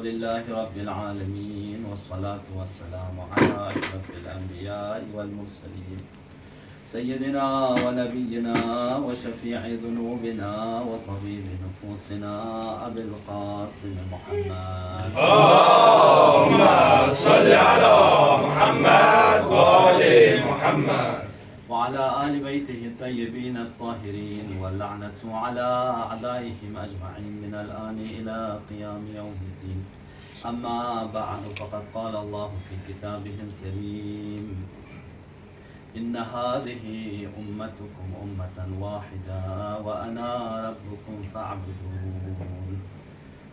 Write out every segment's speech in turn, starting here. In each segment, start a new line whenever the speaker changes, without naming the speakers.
لله رب العالمين والصلاة والسلام على أشرف الأنبياء والمرسلين سيدنا ونبينا وشفيع ذنوبنا وطبيب نفوسنا أبي القاسم محمد
اللهم صل على محمد وآل محمد
وعلى آل بيته الطيبين الطاهرين واللعنة على أعدائهم أجمعين من الآن إلى قيام يوم الدين. أما بعد فقد قال الله في كتابه الكريم إن هذه أمتكم أمة واحدة وأنا ربكم فاعبدون.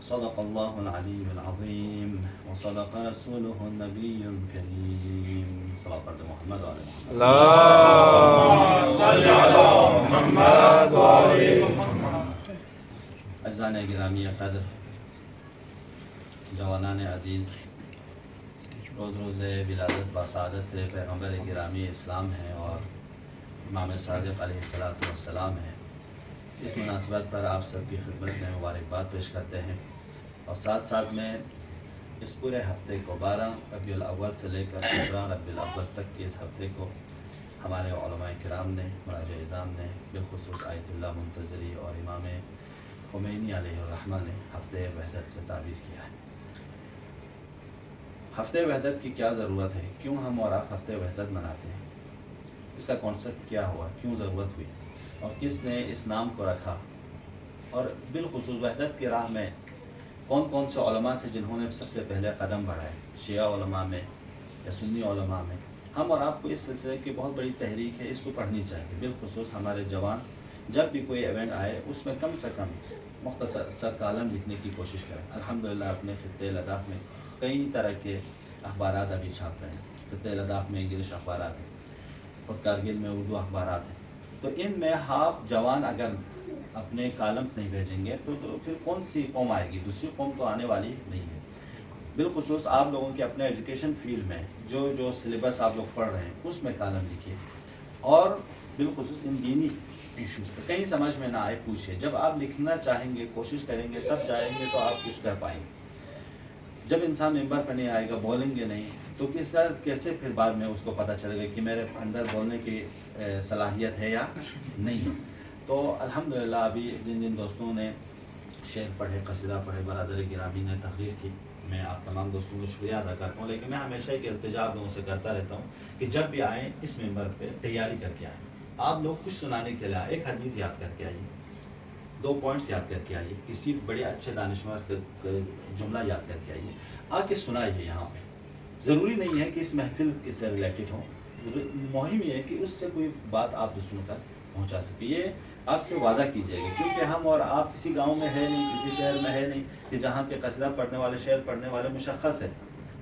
صدق الله العلي العظيم وصدق رسوله النبي الكريم. صلاة محمد وعلى محمد.
اللهم صل على محمد وآل محمد.
عزیزان گرامی قدر، جوانان عزیز، روز روز ولادت با سعادت پیغمبر گرامی اسلام ہیں اور امام صادق علیہ السلام ہیں. اس مناسبت پر آپ سب کی خدمت میں مبارکباد پیش کرتے ہیں اور ساتھ ساتھ میں اس پورے ہفتے کو 12 ربیع الاول سے لے کر 15 ربیع الاول تک کے اس ہفتے کو ہمارے علماء کرام نے، مراجع اعظام نے، بالخصوص آیت اللہ منتظری اور امام خمینی علیہ الرحمہ نے ہفتے وحدت سے تعبیر کیا ہے. ہفتے وحدت کی کیا ضرورت ہے؟ کیوں ہم اور آپ ہفتے وحدت مناتے ہیں؟ اس کا کانسیپٹ کیا ہوا؟ کیوں ضرورت ہوئی؟ اور کس نے اس نام کو رکھا؟ اور بالخصوص وحدت کی راہ میں کون کون سے علماء تھے جنہوں نے سب سے پہلے قدم بڑھائے؟ شیعہ علماء میں یا سنی علماء میں؟ ہم اور آپ کو اس سلسلے کی بہت بڑی تحریک ہے، اس کو پڑھنی چاہیے. بالخصوص ہمارے جوان جب بھی کوئی ایونٹ آئے اس میں کم سے کم مختصر کالم لکھنے کی کوشش کریں. الحمدللہ اپنے خطے لداخ میں کئی طرح کے اخبارات ابھی چھاپ رہے ہیں. خطے لداخ میں انگلش اخبارات ہیں اور کارگل میں اردو اخبارات ہیں. تو ان میں آپ جوان اگر اپنے کالمز نہیں بھیجیں گے تو پھر کون سی قوم آئے گی؟ دوسری قوم تو آنے والی نہیں ہے. بالخصوص آپ لوگوں کے اپنے ایجوکیشن فیلڈ میں جو سلیبس آپ لوگ پڑھ رہے ہیں اس میں کالم لکھیے اور بالخصوص ان دینی ایشوز پہ کہیں سمجھ میں نہ آئے پوچھیے. جب آپ لکھنا چاہیں گے، کوشش کریں گے، تب جائیں گے تو آپ کچھ کر پائیں گے. جب انسان ممبر پہ نہیں آئے گا، بولیں گے نہیں، تو کیسے پھر بعد میں اس کو پتہ چلے گا کہ میرے اندر بولنے کی صلاحیت ہے یا نہیں ہے. تو الحمدللہ ابھی جن دوستوں نے شعر پڑھے، قصیدہ پڑھے، برادر گرامی نے تقریر کی، میں آپ تمام دوستوں کو شکریہ ادا کرتا ہوں. لیکن میں ہمیشہ ایک التجا لوگوں سے کرتا رہتا ہوں کہ جب بھی آئیں اس ممبر پہ تیاری کر کے آئیں. آپ لوگ کچھ سنانے کے لیے ایک حدیث یاد کر کے آئیے، 2 پوائنٹس یاد کر کے آئیے، کسی بڑے اچھے دانشور کا جملہ یاد کر کے آئیے، آ کے سنائیے. یہاں پہ ضروری نہیں ہے کہ اس محفل سے ریلیٹڈ ہو، مہم یہ ہے کہ اس سے کوئی بات آپ دوسروں تک پہنچا سکے. یہ آپ سے وعدہ کیجیے گا، کیونکہ ہم اور آپ کسی گاؤں میں ہے نہیں، کسی شہر میں ہے نہیں کہ جہاں کے قصیدہ پڑھنے والے، شعر پڑھنے والے مشخص ہے.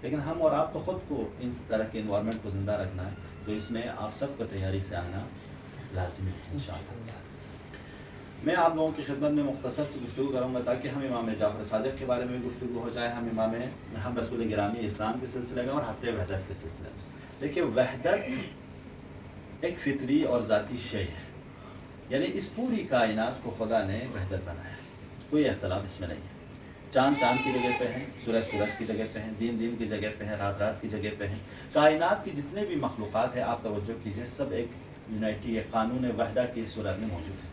لیکن ہم اور آپ تو خود کو اس طرح کے انوائرمنٹ کو زندہ رکھنا ہے. تو اس میں آپ سب کو تیاری سے آنا لازمی ہے انشاءاللہ. میں آپ لوگوں کی خدمت میں مختصر سے گفتگو کروں گا تاکہ ہم امام جعفر صادق کے بارے میں گفتگو ہو جائے، ہم رسول گرامی اسلام کے سلسلے میں اور ہفتے وحدت کے سلسلے میں. دیکھیے، وحدت ایک فطری اور ذاتی شے ہے، یعنی اس پوری کائنات کو خدا نے وحدت بنایا ہے، کوئی اختلاف اس میں نہیں ہے. چاند کی جگہ پہ ہے، سورج کی جگہ پہ ہے، دن کی جگہ پہ ہے، رات کی جگہ پہ ہے. کائنات کی جتنے بھی مخلوقات ہیں آپ توجہ کیجئے، سب ایک یونائٹی، ایک قانون وحدہ کی صورت میں موجود ہے.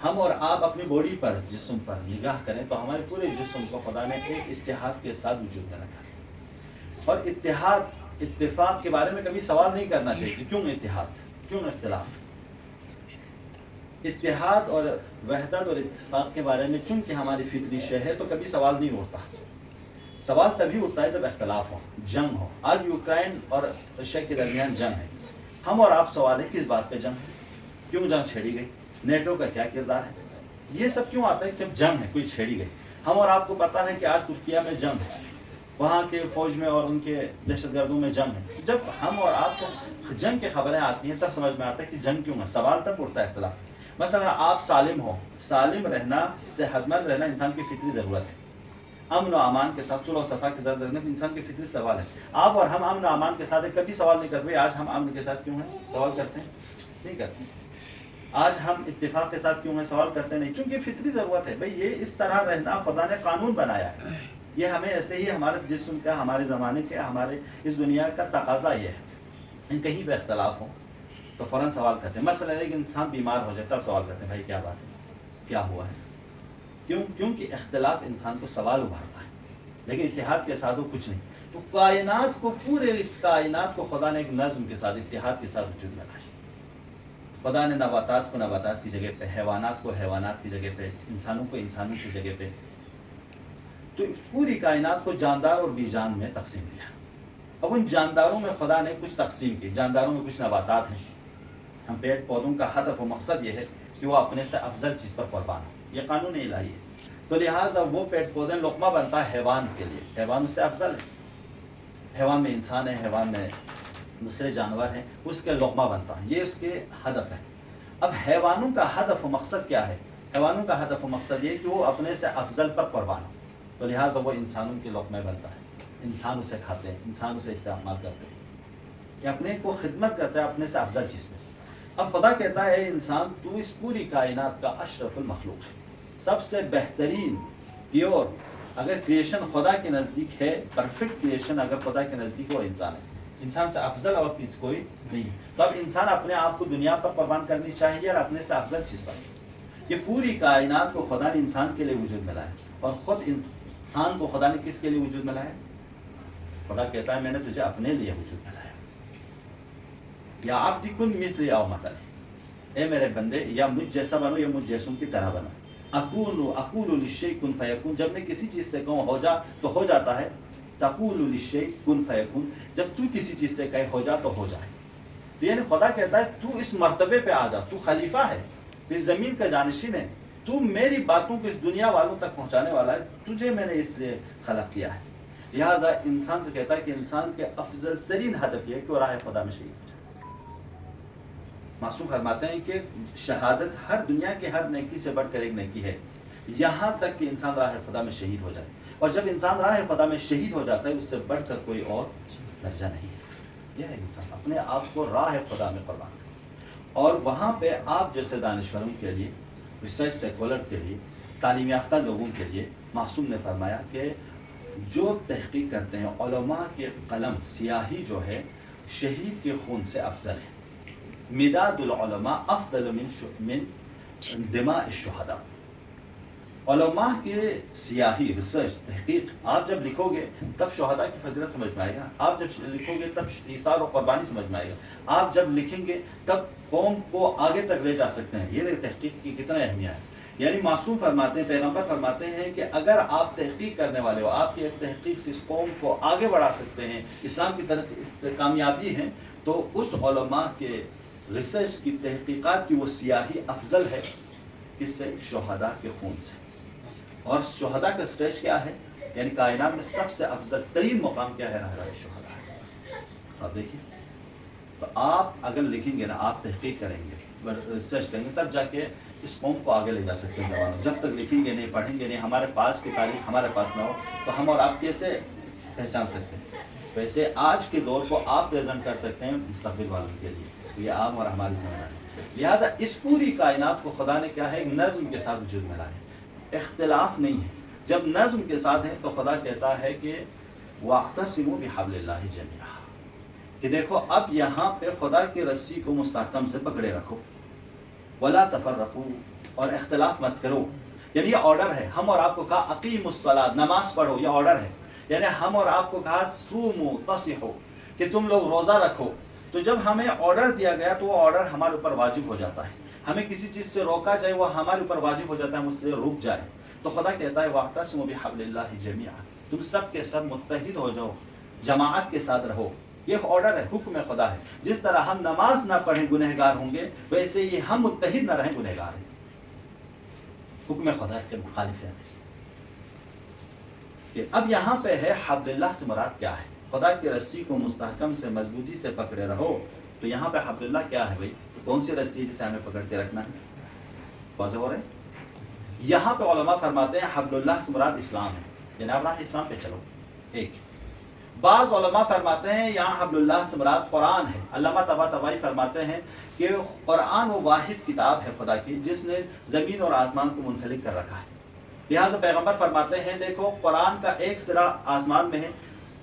ہم اور آپ اپنی باڈی پر، جسم پر نگاہ کریں تو ہمارے پورے جسم کو خدا نے ایک اتحاد کے ساتھ وجود میں رکھا ہے. اور اتفاق کے بارے میں کبھی سوال نہیں کرنا چاہیے کہ کیوں اتحاد، کیوں اختلاف. اتحاد اور وحدت اور اتفاق کے بارے میں چونکہ ہماری فطری شے ہے تو کبھی سوال نہیں اٹھتا. سوال تبھی اٹھتا ہے جب اختلاف ہو، جنگ ہو. آج یوکرائن اور رشیا کے درمیان جنگ ہے. ہم اور آپ سوال ہے کس بات پہ جنگ ہے؟ کیوں جنگ چھیڑی گئی؟ نیٹو کا کیا کردار ہے؟ یہ سب کیوں آتا ہے جب جنگ ہے، کوئی چھیڑی گئی. ہم اور آپ کو پتا ہے کہ آج ترکیہ میں جنگ ہے، وہاں کے فوج میں اور ان کے دہشت گردوں میں جنگ ہے. جب ہم اور آپ کو جنگ کی خبریں آتی ہیں تب سمجھ میں آتا ہے کہ جنگ کیوں ہے. سوال تب اٹھتا ہے اختلاف. مثلا آپ سالم ہو، سالم رہنا، صحت مند رہنا انسان کی فطری ضرورت ہے. امن و امان کے ساتھ صلح و صفا کے ساتھ رہنا انسان کی فطری سوال ہے. آپ اور ہم امن و امان کے ساتھ کبھی سوال نہیں کرتے آج ہم امن کے ساتھ کیوں ہیں؟ سوال کرتے ہیں؟ نہیں کرتے. آج ہم اتفاق کے ساتھ کیوں ہیں؟ سوال کرتے نہیں. چونکہ فطری ضرورت ہے. بھئی یہ اس طرح رہنا خدا نے قانون بنایا ہے. یہ ہمیں ایسے ہی ہمارے جسم کا، ہمارے زمانے کے، ہمارے اس دنیا کا تقاضا یہ ہے. کہیں پہ اختلاف ہو تو فوراً سوال کرتے ہیں. مثلا ایک انسان بیمار ہو جائے تب سوال کرتے ہیں بھائی کیا بات ہے، کیا ہوا ہے. کیونکہ اختلاف انسان کو سوال ابھارتا ہے، لیکن اتحاد کے ساتھ وہ کچھ نہیں. تو کائنات کو، پورے اس کائنات کو خدا نے ایک نظم کے ساتھ، اتحاد کے ساتھ وجود میں لایا. خدا نے نباتات کو نباتات کی جگہ پہ، حیوانات کو حیوانات کی جگہ پہ، انسانوں کو انسانوں کی جگہ پہ، تو پوری کائنات کو جاندار اور بے جان میں تقسیم کیا. اب ان جانداروں میں خدا نے کچھ تقسیم کی. جانداروں میں کچھ نباتات ہیں. ہم پیڑ پودوں کا ہدف و مقصد یہ ہے کہ وہ اپنے سے افضل چیز پر قربان ہو. یہ قانون الہی ہے. تو لہٰذا وہ پیڑ پودے لقمہ بنتا ہے حیوان کے لیے. حیوان اس سے افضل ہے. حیوان میں انسان ہے، حیوان میں دوسرے جانور ہیں، اس کے لقمہ بنتا ہے. یہ اس کے ہدف ہے. اب حیوانوں کا ہدف و مقصد کیا ہے؟ حیوانوں کا ہدف و مقصد یہ کہ وہ اپنے سے افضل پر قربان ہو. تو لہٰذا وہ انسانوں کے لقمے بنتا ہے. انسان اسے کھاتے ہیں، انسان اسے استعمال کرتے ہیں. یہ اپنے کو خدمت کرتا ہے اپنے سے افضل چیز میں. اب خدا کہتا ہے انسان تو اس پوری کائنات کا اشرف المخلوق ہے، سب سے بہترین پیور. اگر کریشن خدا کے نزدیک ہے، پرفیکٹ کریشن اگر خدا کے نزدیک ہو، انسان ہے. انسان سے افضل اور چیز کوئی نہیں. تو اب انسان اپنے آپ کو دنیا پر قربان کرنی چاہیے اور اپنے سے افضل چیز پر. یہ پوری کائنات کو خدا نے انسان کے لیے وجود میں لایا، اور خود انسان کو خدا نے کس کے لیے وجود میں لایا؟ خدا کہتا ہے میں نے تجھے اپنے لیے وجود میں لایا. یا عبد کن مثلی او مثلی، اے میرے بندے یا مجھ جیسا بنو یا مجھ جیسوں کی طرح بنو. اقول للشیء کن فیکون، جب میں کسی چیز سے کہوں ہو جا تو ہو جاتا ہے. تقول للشیء کن فیکون، جب تو کسی چیز سے کہے ہو جا تو ہو جائے. تو یعنی خدا کہتا ہے تو اس مرتبے پہ آ جا، تو خلیفہ ہے، اس زمین کا جانشین ہے، تو میری باتوں کو اس دنیا والوں تک پہنچانے والا ہے. تجھے میں نے اس لیے خلق کیا ہے. لہٰذا انسان سے کہتا ہے کہ انسان کے افضل ترین ہدف یہ ہے کہ وہ راہ خدا میں شہید ہو جائے. معصوم فرماتے ہیں کہ شہادت ہر دنیا کے ہر نیکی سے بڑھ کر ایک نیکی ہے، یہاں تک کہ انسان راہ خدا میں شہید ہو جائے. اور جب انسان راہ خدا میں شہید ہو جاتا ہے اس سے بڑھ کر کوئی اور درجہ نہیں ہے. یہ ہے انسان اپنے آپ کو راہ خدا میں قربان کرے. اور وہاں پہ آپ جیسے دانشوروں کے لیے، ریسرچ سیکولر کے لیے، تعلیم یافتہ لوگوں کے لیے معصوم نے فرمایا کہ جو تحقیق کرتے ہیں علماء کے قلم سیاہی جو ہے شہید کے خون سے افضل ہے. مداد العلماء افضل من دماء الشہداء. علماء کے سیاہی، ریسرچ، تحقیق آپ جب لکھو گے تب شہداء کی فضیلت سمجھ میں آئے گا. آپ جب لکھو گے تب ایثار و قربانی سمجھ میں آئے گا. آپ جب لکھیں گے تب قوم کو آگے تک لے جا سکتے ہیں. یہ تحقیق کی کتنا اہمیت ہے. یعنی معصوم فرماتے ہیں، پیغمبر فرماتے ہیں کہ اگر آپ تحقیق کرنے والے ہو، آپ کی ایک تحقیق سے اس قوم کو آگے بڑھا سکتے ہیں، اسلام کی طرف کامیابی ہے، تو اس علماء کے ریسرچ کی تحقیقات کی وہ سیاہی افضل ہے کس سے؟ شہداء کے خون سے. اور شہداء کا اسٹیج کیا ہے؟ یعنی کائنات میں سب سے افضل ترین مقام کیا ہے؟ راہ شہداء. آپ دیکھیے، تو آپ اگر لکھیں گے نا، آپ تحقیق کریں گے، ریسرچ کریں گے، تب جا کے اس قوم کو آگے لے جا سکتے ہیں زمانوں. جب تک لکھیں گے نہیں، پڑھیں گے نہیں، ہمارے پاس کی تاریخ ہمارے پاس نہ ہو تو ہم اور آپ کیسے پہچان سکتے ہیں؟ ویسے آج کے دور کو آپ پریزنٹ کر سکتے ہیں مستقبل والوں کے لیے. یہ عام اور ہماری ذمہ داری. لہٰذا اس پوری کائنات کو خدا نے کیا ہے؟ ایک نظم کے ساتھ وجود میں لایا. اختلاف نہیں ہے. جب نظم کے ساتھ ہے تو خدا کہتا ہے کہ وَاعْتَصِمُوا بِحَبْلِ اللَّهِ جَمِيعًا، کہ دیکھو اب یہاں پہ خدا کی رسی کو مستحکم سے پکڑے رکھو. وَلَا تَفَرَّقُوا، اور اختلاف مت کرو. یعنی یہ آرڈر ہے. ہم اور آپ کو کہا اقیموا الصلاۃ، نماز پڑھو، یہ آرڈر ہے. یعنی ہم اور آپ کو کہا صوموا تصحوا، کہ تم لوگ روزہ رکھو. تو جب ہمیں آرڈر دیا گیا تو وہ آرڈر ہمارے اوپر واجب ہو جاتا ہے. ہمیں کسی چیز سے روکا جائے وہ ہمارے اوپر واجب ہو جاتا ہے، ہم اس سے رک جائے. تو خدا کہتا ہے وَاعْتَصِمُوا بِحَبْلِ اللَّهِ جَمِيعًا، تم سب کے سب متحد ہو جاؤ، جماعت کے ساتھ رہو. یہ آرڈر ہے، حکم خدا ہے. جس طرح ہم نماز نہ پڑھیں گنہگار ہوں گے، ویسے ہی ہم متحد نہ رہیں گنہگار ہیں. حکم خدا کے مخالفت ہے. اب یہاں پہ ہے حبل اللہ سے مراد کیا ہے؟ خدا کی رسی کو مستحکم سے مضبوطی سے پکڑے رہو. تو یہاں پہ حبل اللہ کیا ہے بھائی؟ کون سی رسی ہے جسے ہمیں پکڑ کے رکھنا ہے؟ واضح ہو رہے ہیں؟ یہاں پہ علماء فرماتے ہیں حبل اللہ سے مراد اسلام ہے. جناب راہ اسلام پہ چلو. ایک بعض علماء فرماتے ہیں یہاں حبل اللہ سے مراد قرآن ہے. علامہ طباطبائی فرماتے ہیں کہ قرآن وہ واحد کتاب ہے خدا کی جس نے زمین اور آسمان کو منسلک کر رکھا ہے. لہٰذا پیغمبر فرماتے ہیں دیکھو قرآن کا ایک سرا آسمان میں ہے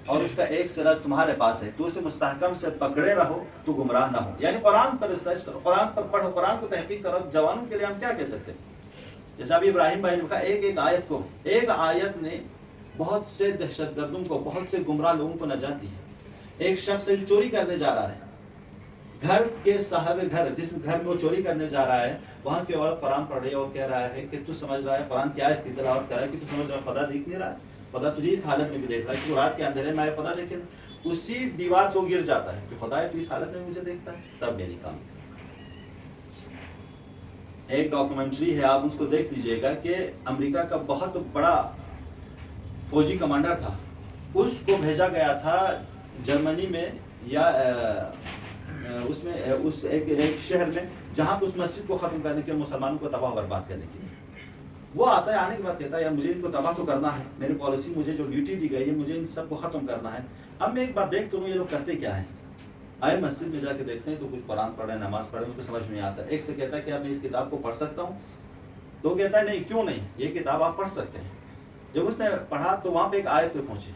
اور اس کا ایک سرا تمہارے پاس ہے، تو اسے مستحکم سے پکڑے رہو تو گمراہ نہ ہو. یعنی قرآن پر ریسرچ کرو، قرآن پر پڑھو، قرآن کو تحقیق کرو. جوانوں کے لیے ہم کیا کہہ سکتے ہیں؟ جیسا ابھی ابراہیم بھائی نے کہا ایک آیت نے بہت سے دہشت گردوں کو، بہت سے گمراہ لوگوں کو نجات دی ہے. ایک شخص ہے جو چوری کرنے جا رہا ہے، گھر کے صاحب گھر جس گھر میں وہ چوری کرنے جا رہا ہے، وہاں کی عورت قرآن پڑھ رہی ہے اور کہہ رہا ہے کہ تو سمجھ رہا ہے قرآن کی آیت کی تلاوت کر رہا ہے کہ تو سمجھ رہا ہے خدا دیکھ نہیں رہا ہے، خدا تجھے اس حالت میں بھی دیکھ رہا ہے کہ تو رات کے اندھیرے میں آئے خدا دیکھے. اسی دیوار سے وہ گر جاتا ہے کہ خدا ہے تو اس حالت میں مجھے دیکھتا ہے، تب میری کام. ایک ڈاکومنٹری ہے، آپ اس کو دیکھ لیجئے گا کہ امریکہ کا بہت بڑا فوجی کمانڈر تھا، اس کو بھیجا گیا تھا جرمنی میں یا اس میں اس ایک شہر میں جہاں پہ اس مسجد کو ختم کرنے کے، مسلمانوں کو تباہ برباد کرنے کے لیے. وہ آتا ہے، آنے کے بعد کہتا ہے یار مجھے ان کو تباہ تو کرنا ہے، میری پالیسی مجھے جو ڈیوٹی دی گئی ہے مجھے ان سب کو ختم کرنا ہے. اب میں ایک بار دیکھتا ہوں یہ لوگ کرتے کیا ہیں. آئے مسجد میں جا کے دیکھتے ہیں تو کچھ قرآن پڑھ رہے ہیں، نماز پڑھ رہے ہیں، اس کو سمجھ نہیں آتا. ایک سے کہتا ہے کہ اب میں اس کتاب کو پڑھ سکتا ہوں، تو کہتا ہے نہیں کیوں نہیں، یہ کتاب آپ پڑھ سکتے ہیں. جب اس نے پڑھا تو وہاں پہ ایک آیت پہ پہنچے.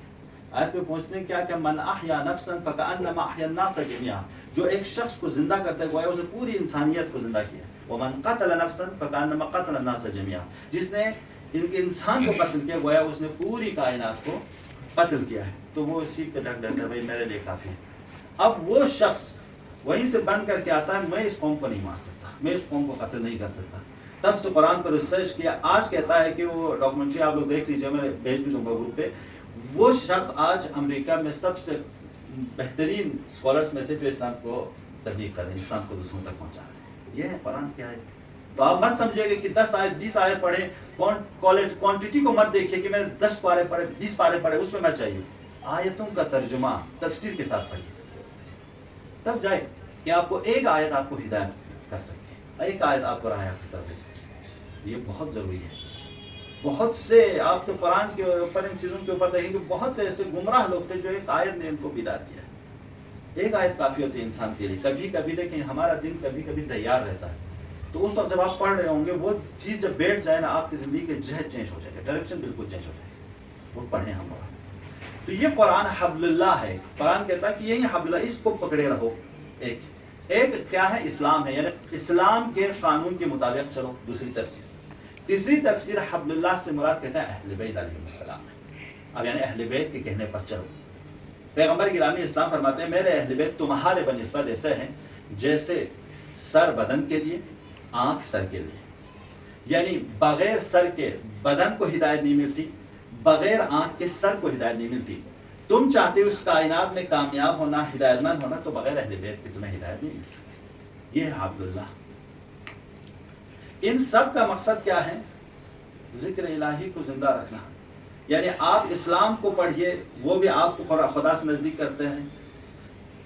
آیت پہ پہنچنے کیا کہ من احیا نفسا فکأنما احیا الناس جميعا، جو ایک شخص کو زندہ کرتا ہے گویا اس نے پوری انسانیت کو زندہ کیا. ومن قتل نفسا فکأنما قتل الناس جميعا، جس نے انسان کو قتل کیا گویا اس نے پوری کائنات کو قتل کیا ہے. تو وہ اسی پہ ڈھک ڈرتا ہے بھائی میرے لیے کافی ہے. اب وہ شخص وہیں سے بند کر کے آتا ہے میں اس قوم کو نہیں مار سکتا، میں اس قوم کو قتل نہیں کر سکتا. تب سے قرآن پر ریسرچ کیا. آج کہتا ہے کہ وہ ڈاکومنٹری آپ لوگ دیکھ لیجیے، میں بھیج بھی دوں گا گروپ پہ. وہ شخص آج امریکہ میں سب سے بہترین اسکالرس میں سے جو اسلام کو تبلیغ کر رہے ہیں، اسلام کو دوسروں تک پہنچا رہے ہیں. یہ ہے قرآن کی آیت. تو آپ مت سمجھے گا کہ 10 آیت 20 آیت پڑھیں، کوانٹٹی کو مت دیکھیے کہ میں نے 10 پارے پڑھے 20 پارے پڑھے، اس میں مت چاہیے. آیتوں کا ترجمہ تفسیر کے ساتھ پڑھیے، تب جائے کہ آپ کو ایک آیت آپ کو ہدایت کر سکتے ہیں، ایک آیت آپ کو راہ کی طرف دے سکتے ہیں. یہ بہت ضروری ہے. بہت سے آپ تو قرآن کے اوپر ان چیزوں کے اوپر دیکھیں کہ بہت سے ایسے گمراہ لوگ تھے جو ایک آیت نے ان کو بیدار کیا. ایک آیت کافی ہوتی ہے انسان کے لیے. کبھی کبھی دیکھیں ہمارا دل کبھی کبھی تیار رہتا ہے، تو اس وقت جب آپ پڑھ رہے ہوں گے وہ چیز جب بیٹھ جائے نا آپ کی زندگی کے جہد چینج ہو جائے گا، ڈائریکشن بالکل چینج ہو جائے گا. وہ پڑھیں ہم وہاں. تو یہ قرآن حبل اللہ ہے. قرآن کہتا ہے کہ یہ حبل اللہ، اس کو پکڑے رہو. ایک کیا ہے؟ اسلام ہے، یعنی اسلام کے قانون کے مطابق چلو. دوسری تفسیر، تیسری تفسیر حبل اللہ سے مراد کہتا ہے اہل بیت علیہ السلام ہے. اب یعنی اہل بیت کے کہنے پر چلو. پیغمبر گرامی اسلام فرماتے ہیں میرے اہل بیت تمہارے بنسبت ایسے ہیں جیسے سر بدن کے لیے، آنکھ سر کے لیے. یعنی بغیر سر کے بدن کو ہدایت نہیں ملتی، بغیر آنکھ کے سر کو ہدایت نہیں ملتی. تم چاہتے ہو اس کائنات میں کامیاب ہونا، ہدایت مند ہونا، تو بغیر اہل بیت کے تمہیں ہدایت نہیں مل سکتی. یہ ہے حبل اللہ. ان سب کا مقصد کیا ہے؟ ذکر الہی کو زندہ رکھنا. یعنی آپ اسلام کو پڑھیے، وہ بھی آپ کو خدا سے نزدیک کرتے ہیں.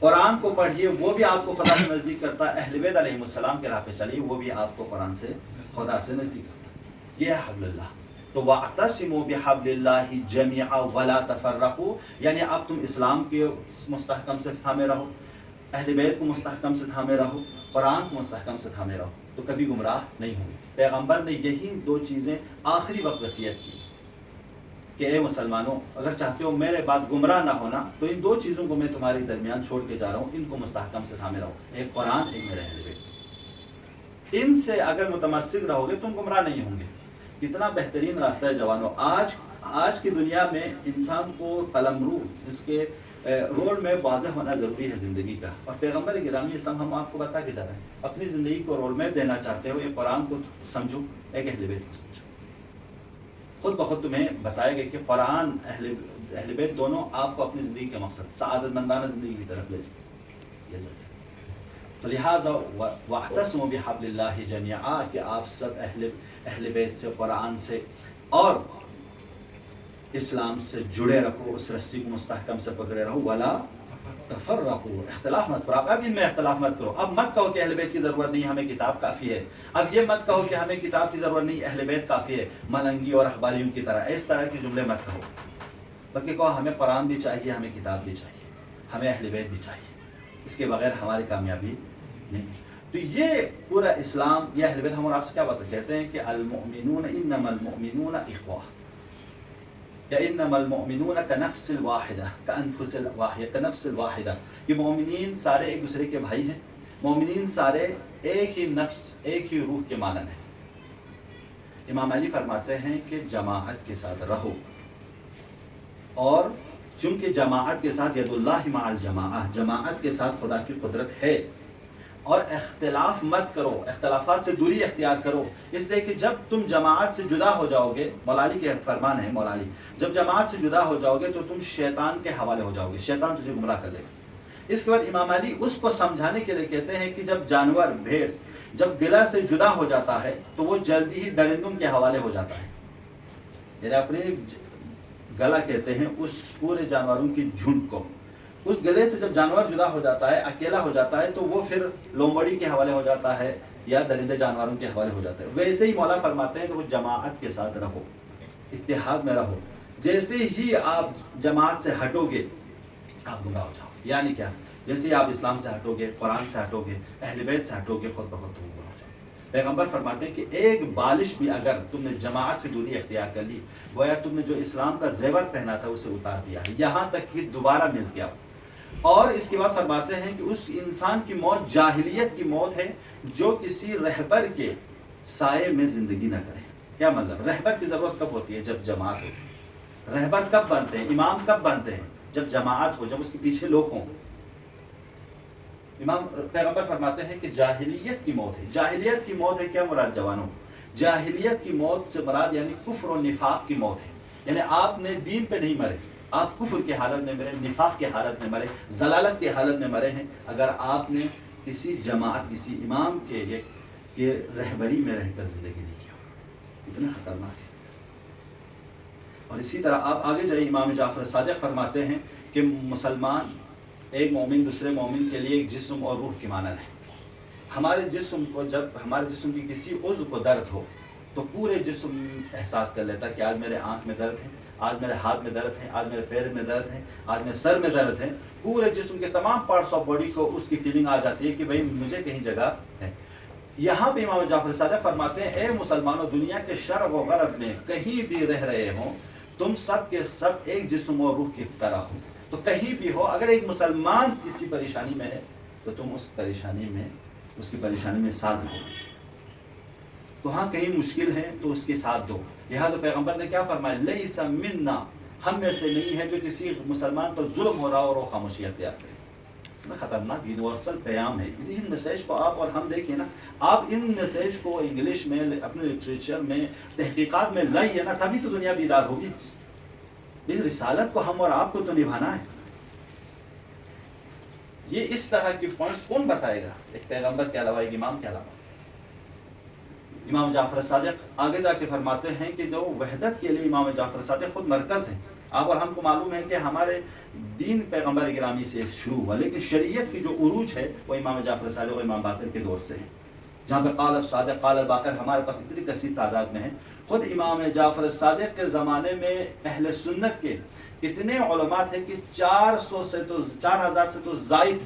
قرآن کو پڑھیے، وہ بھی آپ کو خدا سے نزدیک کرتا ہے. اہل بیت علیہ السلام کے راہ پہ چلیے، وہ بھی آپ کو قرآن سے خدا سے نزدیک کرتا ہے. یہ ہے حبل اللہ. تو وَاعْتَصِمُوا بِحَبْلِ اللَّهِ جَمِيعًا وَلَا تَفَرَّقُوا، یعنی اب تم اسلام کے مستحکم سے تھامے رہو، اہل بیت کو مستحکم سے تھامے رہو، قرآن کو مستحکم سے تھامے رہو، تو کبھی گمراہ نہیں ہوں گے. پیغمبر نے یہی 2 چیزیں آخری وقت وصیت کی کہ اے مسلمانوں اگر چاہتے ہو میرے بعد گمراہ نہ ہونا تو ان 2 چیزوں کو میں تمہارے درمیان چھوڑ کے جا رہا ہوں، ان کو مستحکم سے تھامے رہو. ایک قرآن، ایک میرے اہل بیت. ان سے اگر متمسک رہو گے تم گمراہ نہیں ہوں گے. کتنا بہترین راستہ ہے جوانوں. آج کی دنیا میں انسان کو قلمرو، اس کے رول میں واضح ہونا ضروری ہے زندگی کا. اور پیغمبر گرامی اسلام ہم آپ کو بتا کے جا رہے ہیں اپنی زندگی کو رول میپ دینا چاہتے ہو، ایک قرآن کو سمجھو، ایک اہل بیت کو سمجھو. خود بخود تمہیں بتایا گیا کہ قرآن اہل بیت دونوں آپ کو اپنی زندگی کے مقصد سعادت مندانہ زندگی کی طرف لے جائے. تو لہٰذا وَاعْتَصِمُوا بِحَبْلِ اللَّهِ جَمِيعًا کہ آپ سب اہل بیت سے، قرآن سے اور اسلام سے جڑے رکھو، اس رسی کو مستحکم سے پکڑے رہو. وَلَا تَفَرَّقُوا، اختلاف مت کرو. اب ان میں اختلاف مت کرو. اب مت کہو کہ اہل بیت کی ضرورت نہیں، ہمیں کتاب کافی ہے. اب یہ مت کہو کہ ہمیں کتاب کی ضرورت نہیں، اہل بیت کافی ہے. ملنگی اور اخباریوں کی طرح اس طرح کے جملے مت کہو، بلکہ کہو ہمیں قرآن بھی چاہیے، ہمیں کتاب بھی چاہیے، ہمیں اہل بیت بھی چاہیے. اس کے بغیر ہماری کامیابی نہیں. تو یہ پورا اسلام، یہ اہل بیت ہم اور آپ سے کیا بات کہتے ہیں کہ المؤمنون انما المؤمنون اخوہ، یا انما المؤمنون کنفس الواحدہ، کانفس الواحدہ، کنفس الواحدہ، یہ مومنین سارے ایک دوسرے کے بھائی ہیں، مومنین سارے ایک ہی نفس، ایک ہی روح کے مانند ہیں۔ امام علی فرماتے ہیں کہ جماعت کے ساتھ رہو، اور چونکہ جماعت کے ساتھ ید اللہ مع الجماعہ، جماعت کے ساتھ خدا کی قدرت ہے، اور اختلاف مت کرو، اختلافات سے دوری اختیار کرو، اس لیے کہ جب تم جماعت سے جدا ہو جاؤ گے، مولا علی کے فرمان ہے، مولا علی جب جماعت سے جدا ہو جاؤ گے تو تم شیطان کے حوالے ہو جاؤ گے، شیطان تجھے گمراہ کر دے گا۔ اس کے بعد امام علی اس کو سمجھانے کے لیے کہتے ہیں کہ جب جانور، بھیڑ جب گلا سے جدا ہو جاتا ہے تو وہ جلدی ہی درندوں کے حوالے ہو جاتا ہے، یعنی اپنے گلا کہتے ہیں اس پورے جانوروں کی جھنڈ کو، اس گلے سے جب جانور جدا ہو جاتا ہے، اکیلا ہو جاتا ہے، تو وہ پھر لومڑی کے حوالے ہو جاتا ہے یا درندے جانوروں کے حوالے ہو جاتا ہے۔ ویسے ہی مولا فرماتے ہیں کہ وہ جماعت کے ساتھ رہو، اتحاد میں رہو، جیسے ہی آپ جماعت سے ہٹو گے آپ گمراہ ہو جاؤ۔ یعنی کیا؟ جیسے ہی آپ اسلام سے ہٹو گے، قرآن سے ہٹو گے، اہل بیت سے ہٹو گے، خود بخود تم گمراہ ہو جاؤ۔ پیغمبر فرماتے ہیں کہ ایک بالش بھی اگر تم نے جماعت سے دوری اختیار کر لی، گویا تم نے جو اسلام کا زیور پہنا تھا اسے اتار دیا ہے، یہاں تک کہ دوبارہ مل کے آؤ۔ اور اس کے بعد فرماتے ہیں کہ اس انسان کی موت جاہلیت کی موت ہے جو کسی رہبر کے سائے میں زندگی نہ کرے۔ کیا مطلب؟ رہبر کی ضرورت کب ہوتی ہے؟ جب جماعت ہوتی ہے۔ رہبر کب بنتے ہیں، امام کب بنتے ہیں؟ جب جماعت ہو، جب اس کے پیچھے لوگ ہوں۔ امام پیغمبر فرماتے ہیں کہ جاہلیت کی موت ہے۔ جاہلیت کی موت ہے کیا مراد جوانوں؟ جاہلیت کی موت سے مراد یعنی کفر و نفاق کی موت ہے، یعنی آپ نے دین پہ نہیں مرے، آپ کفر کی حالت میں مرے، نفاق کی حالت میں مرے، ضلالت کی حالت میں مرے ہیں، اگر آپ نے کسی جماعت، کسی امام کے رہبری میں رہ کر زندگی نہیں کیا، اتنا خطرناک ہے۔ اور اسی طرح آپ آگے جائیے، امام جعفر صادق فرماتے ہیں کہ مسلمان، ایک مومن دوسرے مومن کے لیے ایک جسم اور روح کی مانند ہے۔ ہمارے جسم کو، جب ہمارے جسم کی کسی عضو کو درد ہو تو پورے جسم احساس کر لیتا ہے کہ آج میرے آنکھ میں درد ہے، آج میرے ہاتھ میں درد ہے، آج میرے پیر میں درد ہے، آج میرے سر میں درد ہے، پورے جسم کے تمام پارٹس آف باڈی کو اس کی فیلنگ آ جاتی ہے کہ بھئی مجھے کہیں جگہ ہے۔ یہاں پہ امام جعفر صادق فرماتے ہیں، اے مسلمانوں، دنیا کے شرق و غرب میں کہیں بھی رہ رہے ہوں، تم سب کے سب ایک جسم اور روح کی طرح ہو۔ تو کہیں بھی ہو، اگر ایک مسلمان کسی پریشانی میں ہے تو تم اس کی پریشانی میں ساتھ دو۔ تو ہاں کہیں مشکل ہے تو اس کے ساتھ دو۔ لہٰذا پیغمبر نے کیا فرمایا؟ لیس منا، ہم میں سے نہیں ہے جو کسی مسلمان پر ظلم ہو رہا اور وہ خاموشی اختیار کرے۔ اتنا خطرناک یونیورسل پیغام ہے۔ ان میسیج کو آپ اور ہم دیکھیں نا، آپ ان میسیج کو انگلش میں، اپنے لٹریچر میں، تحقیقات میں لائیے نا، تبھی تو دنیا بیدار ہوگی۔ اس رسالت کو ہم اور آپ کو تو نبھانا ہے۔ یہ اس طرح کی پوائنٹس کون بتائے گا؟ ایک پیغمبر کے علاوہ، ایک امام کے علاوہ۔ امام جعفر صادق آگے جا کے فرماتے ہیں کہ جو وحدت کے لیے امام جعفر صادق خود مرکز ہیں۔ آپ اور ہم کو معلوم ہے کہ ہمارے دین پیغمبر گرامی سے شروع ہوا، لیکن شریعت کی جو عروج ہے وہ امام جعفر صادق اور امام باقر کے دور سے ہے، جہاں پہ قال الصادق قال الباقر ہمارے پاس اتنی کثیر تعداد میں ہے۔ خود امام جعفر صادق کے زمانے میں اہل سنت کے اتنے علماء تھے کہ 4000 سے تو زائد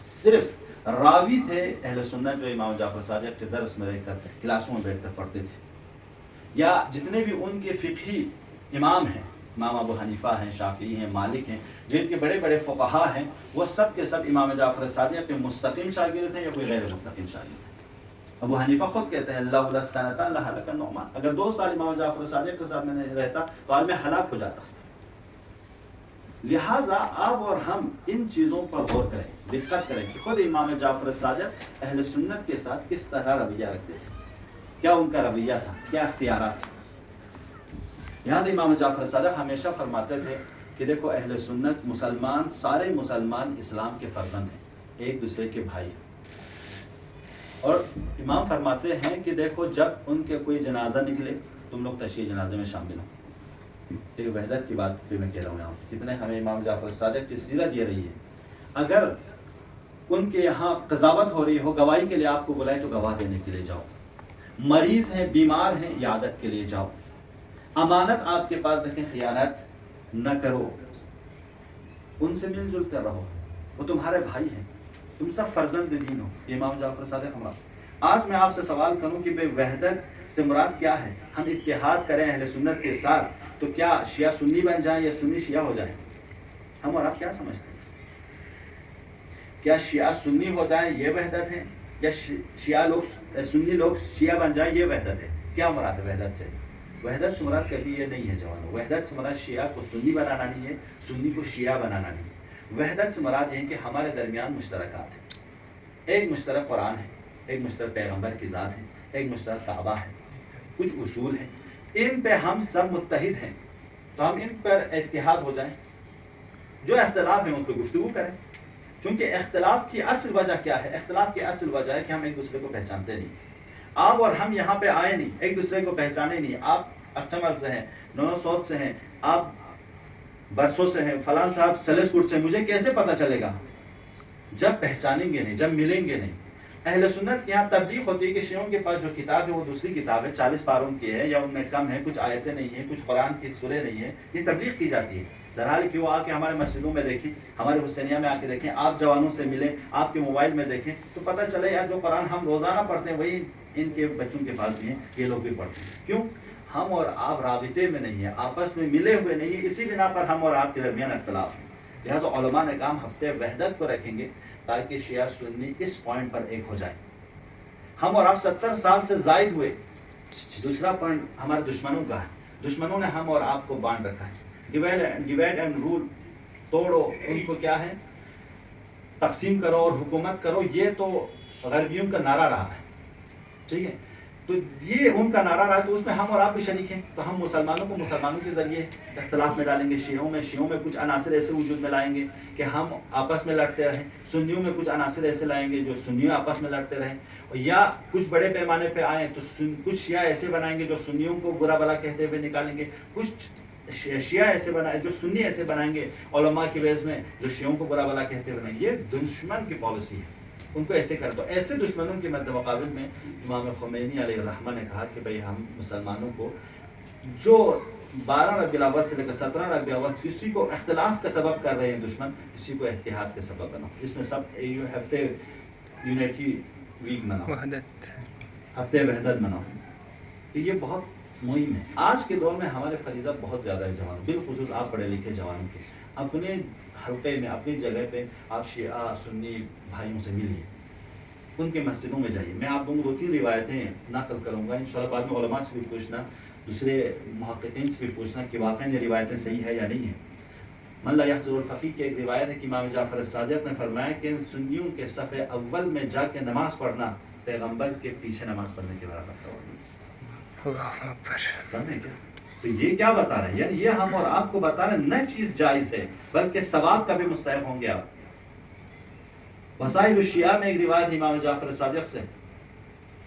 صرف راوی تھے اہل سنت جو امام جعفر صادق کے درس میں رہ کر، کلاسوں میں بیٹھ کر پڑھتے تھے، یا جتنے بھی ان کے فقہی امام ہیں، امام ابو حنیفہ ہیں، شافعی ہیں، مالک ہیں، جن کے بڑے بڑے فقہا ہیں، وہ سب کے سب امام جعفر صادق کے مستقیم شاگرد ہیں یا کوئی غیر مستقیم شاگرد ہیں۔ ابو حنیفہ خود کہتے ہیں اللہ سنتان لہلک النعمان، اگر 2 سال امام جعفر صادق کے ساتھ میں نہیں رہتا تو آج میں ہلاک ہو جاتا۔ لہٰذا آپ اور ہم ان چیزوں پر غور کریں، دقت کریں کہ خود امام جعفر صادق اہل سنت کے ساتھ کس طرح رویہ رکھتے تھے، کیا ان کا رویہ تھا، کیا اختیارات تھے۔ لہٰذا امام جعفر صادق ہمیشہ فرماتے تھے کہ دیکھو اہل سنت مسلمان، سارے مسلمان اسلام کے فرزند ہیں، ایک دوسرے کے بھائی ہیں۔ اور امام فرماتے ہیں کہ دیکھو جب ان کے کوئی جنازہ نکلے تم لوگ تشییع جنازے میں شامل ہو۔ ایک وحدت کی بات پہ میں کہہ رہا ہوں، یہاں کتنے ہمیں امام جعفر صادق کی سیرت یہ رہی ہے۔ اگر ان کے یہاں قضاوت ہو رہی ہو، گواہی کے لیے آپ کو بلائے تو گواہ دینے کے لیے جاؤ، مریض ہیں، بیمار ہیں، عیادت کے لیے جاؤ، امانت آپ کے پاس رکھیں، خیانت نہ کرو، ان سے مل جل کر رہو، وہ تمہارے بھائی ہیں، تم سب فرزند دین ہو. امام جعفر صادق ہمارا. آج میں آپ سے سوال کروں کہ بھئی وحدت سے مراد کیا ہے؟ ہم اتحاد کریں اہل سنت کے ساتھ تو کیا شیعہ سنی بن جائیں یا سنی شیعہ ہو جائیں؟ ہم اور آپ کیا سمجھتے ہیں اس سے؟ کیا شیعہ سنی ہو جائیں یہ وحدت ہے یا شیعہ لوگ سنی لوگ شیعہ بن جائیں یہ وحدت ہے؟ کیا مراد ہے وحدت سے؟ وحدت سے مراد کبھی یہ نہیں ہے جوانوں. وحدت سے مراد شیعہ کو سنی بنانا نہیں ہے, سنی کو شیعہ بنانا نہیں ہے. وحدت سے مراد یہ ہے کہ ہمارے درمیان مشترکات ہیں. ایک مشترک قرآن ہے, ایک مشترک پیغمبر کی ذات ہے, ایک مشترک کعبہ ہے, کچھ اصول ہیں, ان پہ ہم سب متحد ہیں تو ہم ان پر اتحاد ہو جائیں. جو اختلاف ہیں اس پہ گفتگو کریں, چونکہ اختلاف کی اصل وجہ کیا ہے؟ اختلاف کی اصل وجہ ہے کہ ہم ایک دوسرے کو پہچانتے نہیں. آپ اور ہم یہاں پہ آئے نہیں, ایک دوسرے کو پہچانے نہیں. آپ اچمل سے ہیں, نو سوت سے ہیں, آپ برسوں سے ہیں, فلان صاحب سلیسکوٹ سے, مجھے کیسے پتہ چلے گا؟ جب پہچانیں گے نہیں, جب ملیں گے نہیں. اہل سنت کے یہاں تبلیغ ہوتی ہے کہ شیعوں کے پاس جو کتاب ہے وہ دوسری کتاب ہے, 40 پاروں کی ہے یا ان میں کم ہے, کچھ آیتیں نہیں ہیں, کچھ قرآن کی سورے نہیں ہیں. یہ تبلیغ کی جاتی ہے. درحال کہ وہ آ کے ہمارے مسجدوں میں دیکھیں, ہمارے حسینیہ میں آ کے دیکھیں, آپ جوانوں سے ملیں, آپ کے موبائل میں دیکھیں تو پتہ چلے یار جو قرآن ہم روزانہ پڑھتے ہیں وہی ان کے بچوں کے پاس بھی ہیں, یہ لوگ بھی پڑھتے ہیں. کیوں؟ ہم اور آپ رابطے میں نہیں ہیں, آپس میں ملے ہوئے نہیں ہیں, اسی بنا پر ہم اور آپ کے درمیان اختلاف ہے. لہٰذا علماء نے کہا ہفتے وحدت کو رکھیں گے تاکہ شیعہ سنی اس پوائنٹ پر ایک ہو جائے. ہم اور آپ 70 سال سے زائد ہوئے. دوسرا پوائنٹ ہمارے دشمنوں کا ہے, دشمنوں نے ہم اور آپ کو بانٹ رکھا ہے. ڈیوائڈ اینڈ رول, توڑو, ان کو کیا ہے تقسیم کرو اور حکومت کرو, یہ تو غربیوں کا نعرہ رہا ہے. ٹھیک ہے, تو یہ ان کا نعرہ رہا ہے تو اس میں ہم اور آپ بھی شریک ہیں. تو ہم مسلمانوں کو مسلمانوں کے ذریعے اختلاف میں ڈالیں گے, شیعوں میں کچھ عناصر ایسے وجود میں لائیں گے کہ ہم آپس میں لڑتے رہیں, سنیوں میں کچھ عناصر ایسے لائیں گے جو سنیوں آپس میں لڑتے رہیں, یا کچھ بڑے پیمانے پہ آئیں تو کچھ شیعہ ایسے بنائیں گے جو سنیوں کو برا بلا کہتے ہوئے نکالیں گے, کچھ شیعہ ایسے بنائے جو سنی ایسے بنائیں گے علماء کی وجہ میں جو شیعوں کو برا بلا کہتے ہوئے. یہ دشمن کی پالیسی ہے, ان کو ایسے کر دو. ایسے دشمنوں کے مد مقابل میں امام خمینی علیہ الرحمہ نے کہا کہ بھئی ہم مسلمانوں کو جو 12 ربیع الاول سے لے کر 17 ربیع الاول کسی کو اختلاف کا سبب کر رہے ہیں دشمن, کسی کو اتحاد کا سبب بناؤ. اس میں سب ہفتے یونٹی ویک مناؤ, ہفتے وحدت مناؤ. تو یہ بہت مہم ہے. آج کے دور میں ہمارے فریضہ بہت زیادہ ہے جوانوں, بالخصوص آپ پڑھے لکھے جوانوں کے. اپنے حلقے میں, اپنی جگہ پہ آپ شیعہ سنی بھائیوں سے ملیے, ان کے مسجدوں میں جائیے. میں آپ کو 2-3 روایتیں نقل کروں گا, انشاءاللہ بعد میں علماء سے بھی پوچھنا, دوسرے محققین سے بھی پوچھنا کہ واقعی یہ روایتیں صحیح ہے یا نہیں ہے. من لا یحضر الفقیہ کی ایک روایت ہے کہ امام جعفر صادق نے فرمایا کہ سنیوں کے صف اول میں جا کے نماز پڑھنا پیغمبر کے پیچھے نماز پڑھنے کے برابر ثواب ہے.
اللہ اکبر.
کیا تو یہ کیا بتا رہے ہیں؟ یعنی یہ ہم اور آپ کو بتا رہے ہیں نہ چیز جائز ہے بلکہ ثواب کا بھی مستحق ہوں گے آپ. وسائل الشیعہ میں ایک روایت امام جعفر صادق سے,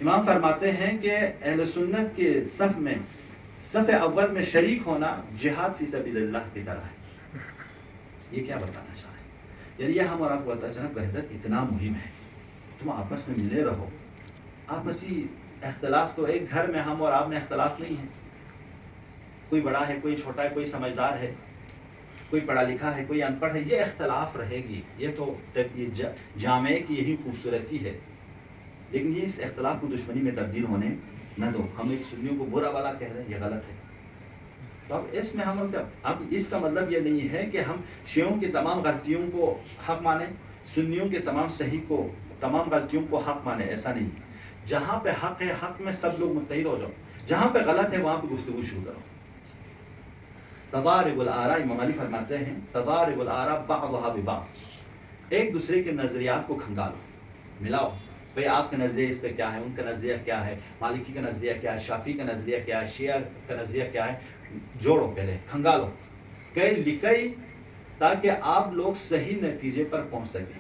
امام فرماتے ہیں کہ اہل سنت کے صف اول میں شریک ہونا جہاد فی سبیل اللہ کی طرح ہے. یہ کیا بتانا چاہ رہے ہیں؟ یعنی یہ ہم اور آپ کو بتا چاہنا وحدت اتنا مہم ہے, تم آپس میں ملے رہو. آپسی اختلاف تو ایک گھر میں ہم اور آپ میں اختلاف نہیں ہے, کوئی بڑا ہے, کوئی چھوٹا ہے, کوئی سمجھدار ہے, کوئی پڑھا لکھا ہے, کوئی ان پڑھ ہے, یہ اختلاف رہے گی. یہ تو یہ جامعے کی یہی خوبصورتی ہے. لیکن یہ اس اختلاف کو دشمنی میں تبدیل ہونے نہ دو. ہم ایک سنیوں کو برا والا کہہ رہے ہیں, یہ غلط ہے. تو اب اس میں اب اس کا مطلب یہ نہیں ہے کہ ہم شیعوں کی تمام غلطیوں کو حق مانیں, سنیوں کے تمام غلطیوں کو حق مانیں. ایسا نہیں. جہاں پہ حق ہے حق میں سب لوگ متحد ہو جاؤ, جہاں پہ غلط ہے وہاں پہ گفتگو شروع کرو. تضارب الآراء, امام علی فرماتے ہیں تضارب الآراء بعضها ببعض, ایک دوسرے کے نظریات کو کھنگالو, ملاؤ. بھئی آپ کا نظریہ اس پہ کیا ہے, ان کا نظریہ کیا ہے, مالکی کا نظریہ کیا ہے, شافعی کا نظریہ کیا ہے, شیعہ کا نظریہ کیا ہے, جوڑو, پہلے کھنگالو, کئی لکئی, تاکہ آپ لوگ صحیح نتیجے پر پہنچ سکیں.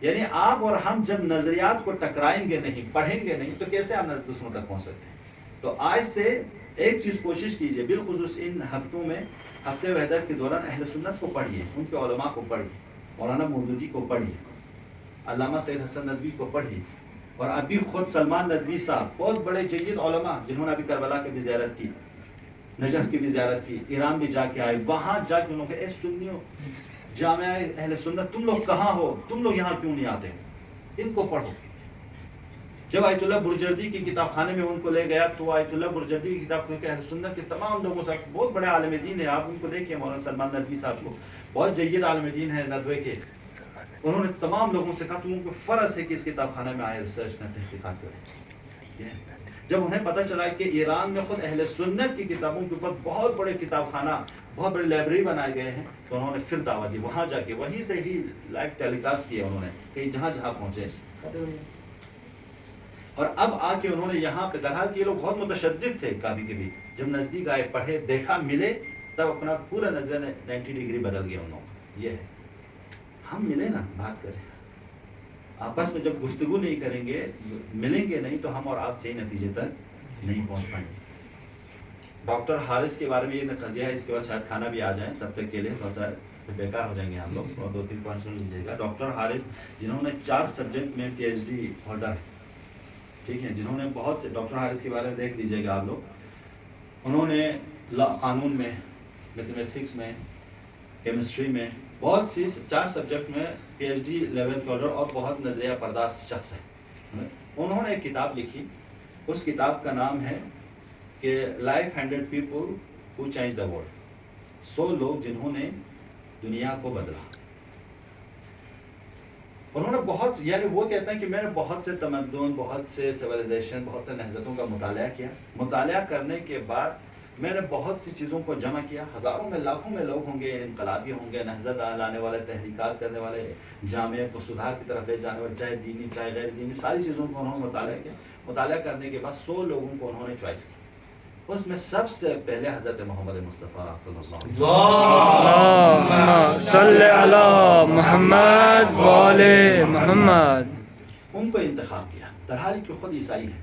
یعنی آپ اور ہم جب نظریات کو ٹکرائیں گے نہیں, پڑھیں گے نہیں, تو کیسے آپ دوسروں تک پہنچ سکتے ہیں؟ تو آج سے ایک چیز کوشش کیجئے, بالخصوص ان ہفتوں میں, ہفتے وحدت کے دوران اہل سنت کو پڑھیے, ان کے علماء کو پڑھیے, مولانا مودودی کو پڑھیے, علامہ سید حسن ندوی کو پڑھیے, اور ابھی خود سلمان ندوی صاحب بہت بڑے جید علماء جنہوں نے ابھی کربلا کی بھی زیارت کی, نجف کی بھی زیارت کی, ایران بھی جا کے آئے, وہاں جا کے انہوں نے سنیوں جامعہ اہل سنت تم لوگ کہاں ہو، تم لوگ یہاں کیوں نہیں آتے، ان کو پڑھو۔ جب آیت اللہ برجردی کی کتاب خانے میں ان کو لے گیا تو آیت اللہ برجردی کی کتاب کیونکہ اہل سنت کے تمام لوگوں سے، بہت بڑے عالم دین ہیں، آپ ان کو دیکھیں، مولانا سلمان ندوی صاحب کو، بہت جید عالم دین ہے ندوے کے، انہوں نے تمام لوگوں سے کہا تم کو فرض ہے کہ اس کتاب خانہ میں آئے ریسرچ کریں، تحقیقات کریں۔ جب انہیں پتہ چلا کہ ایران میں خود اہل سنت کی کتابوں کے اوپر بہت بڑے کتاب خانہ، بہت بڑے لائبریری بنائے گئے ہیں، تو انہوں نے پھر دعوت دی، وہاں جا کے وہیں سے ہی لائیو ٹیلی کاسٹ کیا انہوں نے، کہ جہاں جہاں پہنچے۔ اور اب آ کے انہوں نے یہاں پہ درحال کہ یہ لوگ بہت متشدد تھے، کبھی جب نزدیک آئے، پڑھے، دیکھا، ملے، تب اپنا پورا نظریہ 90 ڈگری بدل گیا ان لوگوں کا۔ یہ ہے ہم ملے نا، بات کریں، آپس میں جب گفتگو نہیں کریں گے، ملیں گے نہیں، تو ہم اور آپ صحیح نتیجے تک نہیں پہنچ پائیں گے۔ ڈاکٹر حارث کے بارے میں یہ قضیہ ہے، اس کے بعد شاید کھانا بھی آ جائیں سب تک کے لیے، تھوڑا سا بیکار ہو جائیں گے ہم لوگ، اور 2-3 پوائنٹ سن لیجیے گا۔ ڈاکٹر حارث جنہوں نے 4 سبجیکٹ میں PhD ہولڈر ہے، ٹھیک ہے، جنہوں نے بہت سے، ڈاکٹر حارث کے بارے میں دیکھ لیجیے گا آپ لوگ، انہوں نے قانون میں، میتھمیٹکس میں، کیمسٹری میں، بہت سی 4 سبجیکٹ میں PhD لیول کے ہولڈر اور بہت نظریہ پرداز شخص ہیں۔ انہوں نے ایک کتاب لکھی، اس کتاب کا نام ہے کہ life 100 people who change the world, 100 لوگ جنہوں نے دنیا کو بدلا۔ انہوں نے بہت، یعنی وہ کہتے ہیں کہ میں نے بہت سے تمدن، بہت سے سیولائزیشن، بہت سے نہضتوں کا مطالعہ کیا، مطالعہ کرنے کے بعد میں نے بہت سی چیزوں کو جمع کیا، ہزاروں میں لاکھوں میں لوگ ہوں گے، انقلابی ہوں گے، نہضت لانے والے، تحریکات کرنے والے، جامعہ کو سدھار کی طرف لے جانے والے، چاہے دینی چاہے غیر دینی، ساری چیزوں کو انہوں نے مطالعہ کیا۔ مطالعہ کرنے کے بعد 100 لوگوں کو انہوں نے چوائس کیا، اس میں سب سے پہلے حضرت محمد مصطفیٰ صلی اللہ علیہ وسلم،
اللهم صل على محمد وآل محمد،
ان کو انتخاب کیا، درحال کہ خود عیسائی ہے۔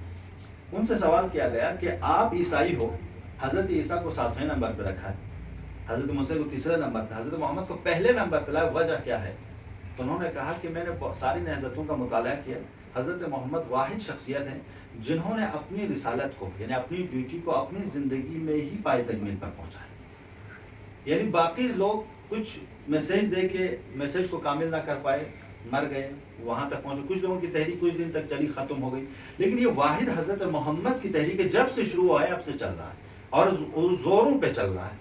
ان سے سوال کیا گیا کہ آپ عیسائی ہو، حضرت عیسیٰ کو 7ویں نمبر پہ رکھا ہے، حضرت موسیٰ کو 3رے نمبر پہ، حضرت محمد کو پہلے نمبر پہ لایا، وجہ کیا ہے؟ تو انہوں نے کہا کہ میں نے ساری نہضتوں کا مطالعہ کیا، حضرت محمد واحد شخصیت ہیں جنہوں نے اپنی رسالت کو، یعنی اپنی ڈیوٹی کو اپنی زندگی میں ہی پائے تکمیل پر پہنچایا۔ یعنی باقی لوگ کچھ میسیج دے کے میسیج کو کامل نہ کر پائے، مر گئے، وہاں تک پہنچے، کچھ لوگوں کی تحریک کچھ دن تک چلی، ختم ہو گئی، لیکن یہ واحد حضرت محمد کی تحریک جب سے شروع ہوا ہے اب سے چل رہا ہے، اور زوروں پہ چل رہا ہے۔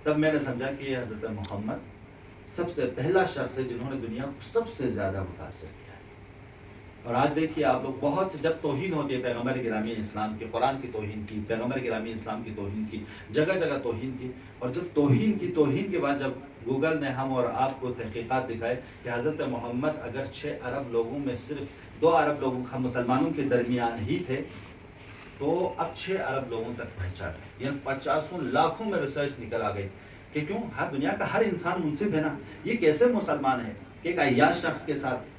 تب میں نے سمجھا کہ یہ حضرت محمد سب سے پہلا شخص ہے جنہوں نے دنیا کو سب سے زیادہ متاثر کیا ہے۔ اور آج دیکھیے آپ لوگ، بہت سے جب توہین ہوتی ہے پیغمبر گرامی اسلام کی، قرآن کی توہین کی، پیغمبر گرامی اسلام کی توہین کی، جگہ جگہ توہین کی، اور جب توہین کے بعد جب گوگل نے ہم اور آپ کو تحقیقات دکھائے کہ حضرت محمد اگر 6 ارب لوگوں میں صرف 2 ارب لوگوں ہم مسلمانوں کے درمیان ہی تھے، تو اب 6 ارب لوگوں تک پہنچا گئے، یعنی 50 لاکھوں میں ریسرچ نکل آ گئی کہ کیوں ہر دنیا کا ہر انسان منصف ہے نا، یہ کیسے مسلمان ہے کہ ایک عیاش شخص کے ساتھ،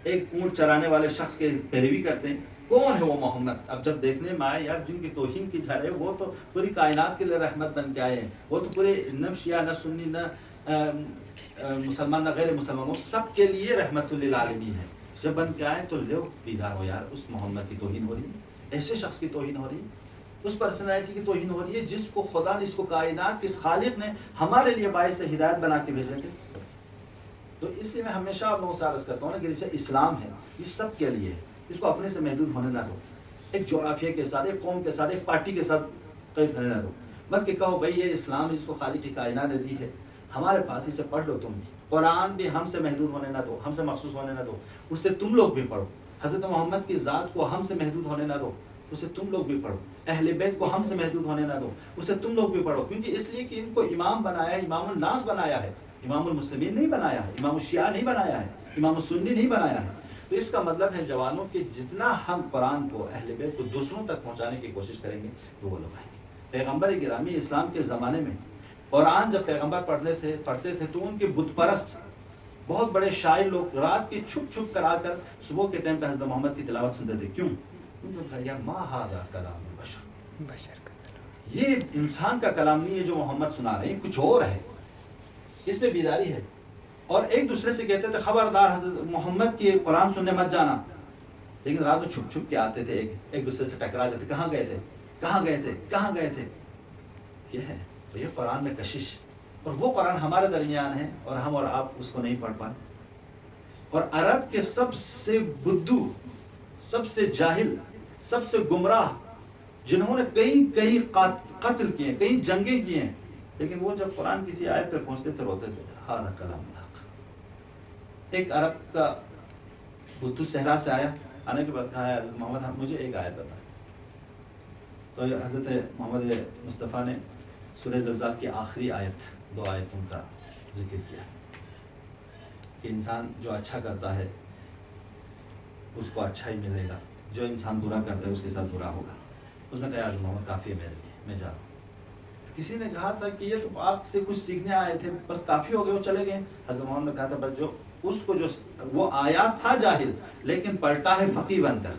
ایک اونٹ چرانے والے شخص کے پیروی کرتے ہیں، کون ہے وہ محمد؟ اب جب دیکھنے میں آئے یار جن کی توہین کی جا رہے، وہ تو پوری کائنات کے لیے رحمت بن کے آئے ہیں، وہ تو پورے نہ شیعہ نہ سنی نہ مسلمان نہ غیر مسلمان، وہ سب کے لیے رحمت للعالمین ہے۔ جب بن کے آئے تو لو بیدار ہو یار، اس محمد کی توہین ہو رہی ہے، ایسے شخص کی توہین ہو رہی ہے، اس پرسنالٹی کی توہین ہو رہی ہے جس کو خدا نے، اس کو کائنات کے اس خالق نے ہمارے لیے باعث ہدایت بنا کے بھیجے تھے۔ تو اس لیے میں ہمیشہ آپ لوگوں سے عرض کرتا ہوں نا کہ جیسے اسلام ہے یہ سب کے لیے، اس کو اپنے سے محدود ہونے نہ دو، ایک جغرافیہ کے ساتھ، ایک قوم کے ساتھ، ایک پارٹی کے ساتھ قید ہونے نہ دو، بلکہ کہو بھائی یہ اسلام اس کو خالق کی کائنات دی ہے، ہمارے پاس اسے پڑھ لو تم۔ قرآن بھی ہم سے محدود ہونے نہ دو، ہم سے مخصوص ہونے نہ دو، اس سے تم لوگ بھی پڑھو۔ حضرت محمد کی ذات کو ہم سے محدود ہونے نہ دو، اسے تم لوگ بھی پڑھو۔ اہل بیت کو ہم سے محدود ہونے نہ دو، اسے تم لوگ بھی پڑھو، کیونکہ اس لیے کہ ان کو امام بنایا ہے، امام الناس بنایا ہے، امام المسلمین نہیں بنایا ہے، امام الشیعہ نہیں بنایا ہے، امام السنی نہیں بنایا ہے۔ تو اس کا مطلب ہے جوانوں کہ جتنا ہم قرآن کو، اہل بیت کو دوسروں تک پہنچانے کی کوشش کریں گے تو وہ لوگ آئیں گے۔ پیغمبر گرامی اسلام کے زمانے میں قرآن جب پیغمبر پڑھتے تھے تو ان کے بت پرست بہت بڑے شاعر لوگ رات کے چھپ کر آ کر صبح کے ٹائم پہ حضرت محمد کی تلاوت سنتے تھے۔ کیوں؟ انہوں نے کہا یا ما ھذا کلام البشر، یہ انسان کا کلام نہیں ہے جو محمد سنا رہے ہیں، کچھ اور ہے، اس پہ بیداری ہے۔ اور ایک دوسرے سے کہتے تھے خبردار حضرت محمد کی قرآن سننے مت جانا، لیکن رات میں چھپ کے آتے تھے، ایک دوسرے سے ٹکرا جاتے، کہاں گئے تھے؟ یہ ہے یہ قرآن میں کشش، اور وہ قرآن ہمارے درمیان ہے اور ہم اور آپ اس کو نہیں پڑھ پائے. اور عرب کے سب سے بدو، سب سے جاہل، سب سے گمراہ، جنہوں نے کئی قتل کیے، کئی جنگیں کی ہیں، لیکن وہ جب قرآن کسی آیت پہ پہنچتے تھے روتے تھے. ہذا کلام الحق. ایک عرب کا بدو صحرا سے آنے کے بعد کہا حضرت محمد مجھے ایک آیت بتا. تو حضرت محمد مصطفیٰ نے سورہ زلزال کی آخری آیت، 2 آیتوں کا ذکر کیا کہ انسان جو اچھا کرتا ہے اس کو اچھا ہی ملے گا، جو انسان برا کرتا ہے اس کے ساتھ برا ہوگا. اس نے کہا حضرت محمد کافی ہے میرے لیے، میں جا رہا ہوں. کسی نے کہا تھا کہ یہ تو آپ سے کچھ سیکھنے آئے تھے، بس کافی ہو گئے، وہ چلے گئے. حضرت محمد نے کہا تھا بس جو اس کو جو وہ آیات تھا جاہل لیکن پلٹا ہے فقیہ بن کر،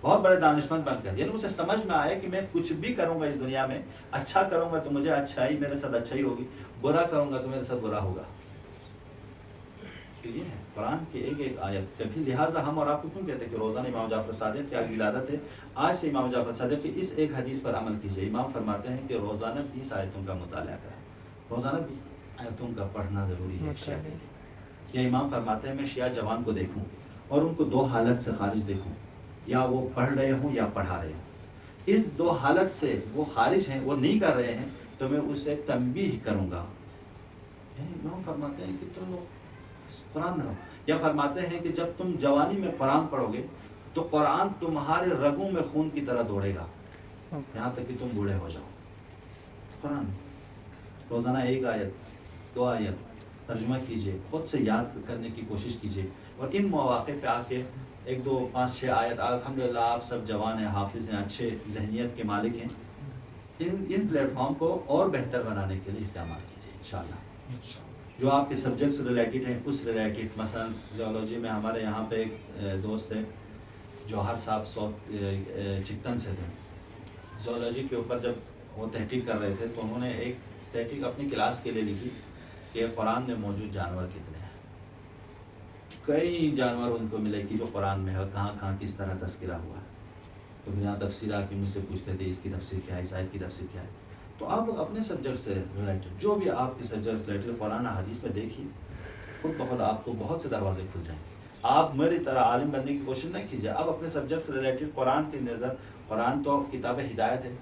بہت بڑے دانشمند بن کر. یعنی اسے سمجھ میں آیا کہ میں کچھ بھی کروں گا اس دنیا میں، اچھا کروں گا تو مجھے اچھائی میرے ساتھ اچھائی ہوگی، برا کروں گا تو میرے ساتھ برا ہوگا. تو یہ ہے قرآن کی ایک ایک آیت. کبھی لہٰذا ہم اور آپ کو کیوں کہتے ہیں کہ روزانہ امام جعفر صادق کی آج ولادت ہے، آج سے امام جعفر صادق کی اس ایک حدیث پر عمل کیجیے. امام فرماتے ہیں کہ روزانہ 20 آیتوں کا مطالعہ کریں، روزانہ 20 آیتوں کا پڑھنا ضروری ہے شیعہ کے لیے. یہ امام فرماتے ہیں میں شیعہ جوان کو دیکھوں اور ان کو 2 حالت سے خارج دیکھوں، یا وہ پڑھ رہے ہوں یا پڑھا رہے ہوں. اس 2 حالت سے وہ خارج ہیں، وہ نہیں کر رہے ہیں، تو میں اسے تنبیہ کروں گا. یعنی امام فرماتے ہیں کہ تم لوگ قرآن میں رہو. یا فرماتے ہیں کہ جب تم جوانی میں قرآن پڑھو گے تو قرآن تمہارے رگوں میں خون کی طرح دوڑے گا یہاں تک کہ تم بوڑھے ہو جاؤ. قرآن روزانہ 1 آیت 2 آیت ترجمہ کیجئے، خود سے یاد کرنے کی کوشش کیجئے. اور ان مواقع پہ آ کے 1 2 5 6 آیت، الحمدللہ آپ سب جوان ہیں، حافظ ہیں، اچھے ذہنیت کے مالک ہیں، ان پلیٹ فارم کو اور بہتر بنانے کے لیے استعمال کیجئے انشاءاللہ. جو آپ کے سبجیکٹ سے ریلیٹڈ ہیں اس ریلیٹڈ، مثلا زیولوجی میں ہمارے یہاں پہ ایک دوست ہے جوہر صاحب چکتن سے تھے. زیولوجی کے اوپر جب وہ تحقیق کر رہے تھے تو انہوں نے ایک تحقیق اپنی کلاس کے لیے لکھی کہ قرآن میں موجود جانور کتنے ہیں. کئی جانور ان کو ملے کہ جو قرآن میں ہے، کہاں کہاں کس طرح تذکرہ ہوا ہے. تو یہاں تفسیر آ کے مجھ سے پوچھتے تھے اس کی تفسیر کیا ہے، اس آیت کی تفسیر کیا ہے. تو آپ لوگ اپنے سبجیکٹ سے ریلیٹڈ جو بھی آپ کے سبجیکٹ سے ریلیٹڈ قرآن حدیث میں دیکھیے، خود بخود آپ کو بہت سے دروازے کھل جائیں. آپ میری طرح عالم بننے کی کوشش نہیں کیجیے. آپ اپنے سبجیکٹ سے ریلیٹڈ قرآن کی نظر، قرآن تو کتاب ہدایت ہے،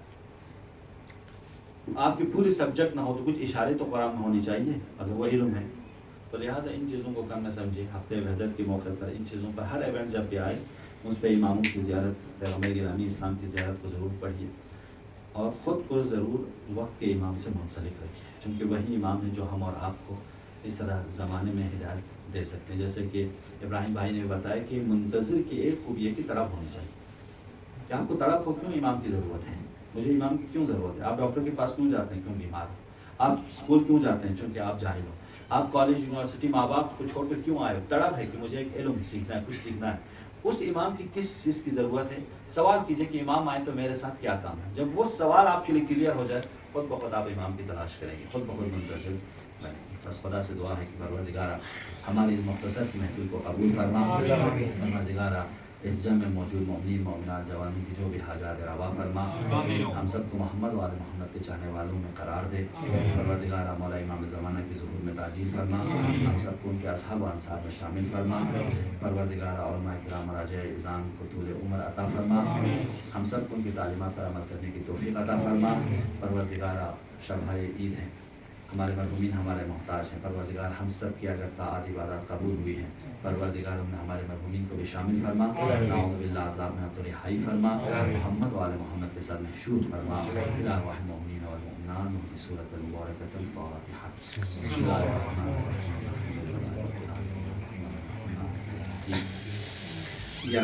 آپ کی پوری سبجیکٹ نہ ہو تو کچھ اشارے تو قرآن میں ہونی چاہیے اگر وہ علم ہے. تو لہٰذا ان چیزوں کو کم نہ سمجھے. ہفتے وحدت کے موقع پر ان چیزوں پر ہر ایونٹ جب بھی آئے اس پہ اماموں کی زیارت، پیغمبر گرامی اسلام کی زیارت کو ضرور پڑھیے اور خود کو ضرور وقت کے امام سے منسلک رکھیے، چونکہ وہی امام ہے جو ہم اور آپ کو اس طرح زمانے میں ہدایت دے سکتے ہیں. جیسے کہ ابراہیم بھائی نے بتایا کہ منتظر کی ایک خوبی ہے کہ تڑپ ہونی چاہیے. کہ آپ کو تڑپ ہو کیوں امام کی ضرورت ہے، مجھے امام کی کیوں ضرورت ہے. آپ ڈاکٹر کے پاس کیوں جاتے ہیں، کیوں بیمار ہو. آپ اسکول کیوں جاتے ہیں، چونکہ آپ جاہل ہو. آپ کالج یونیورسٹی ماں باپ کو چھوڑ کر کیوں آئے ہو، تڑپ ہے کہ مجھے ایک علم سیکھنا ہے، کچھ سیکھنا ہے. اس امام کی کس چیز کی ضرورت ہے، سوال کیجئے کہ امام آئے تو میرے ساتھ کیا کام ہے. جب وہ سوال آپ کے لیے کلیئر ہو جائے خود بخود آپ امام کی تلاش کریں گے، خود بخود منتظر بنیں گے. بس خدا سے دعا ہے کہ پروردگارہ ہماری اس مختصر سی محفل کو قبول فرما. پروردگارہ اس جمع میں موجود مومنین مومنات جوانوں کی جو بھی حاجات روا فرما. ہم سب کو محمد و آل محمد کے چاہنے والوں میں قرار دے. پروردگارہ مولا امام زمانہ کی ظہور میں تعجیل فرما. ہم سب کو ان کے اصحاب و انصار میں شامل فرما. پروردگارہ علماء کرام مراجع اعظام کو طول عمر عطا فرما. ہم سب کو ان کی تعلیمات پر عمل کرنے کی توفیق عطا فرما. پروردگارہ شب عید ہے، ہمارے مرحومین ہمارے محتاج ہیں. پروردگار ہم سب کی اگر طاعت عبادات قبول ہوئی ہیں، پروردگار ان میں ہمارے مرحومین کو بھی شامل فرما. نعوذ باللہ عذاب میں تو رہائی فرما. محمد و آل محمد کے ساتھ محشور فرما. الہ المؤمنین والمؤمنات کی صورت المبارکۃ الفاتحہ. بسم اللہ الرحمن الرحیم. یا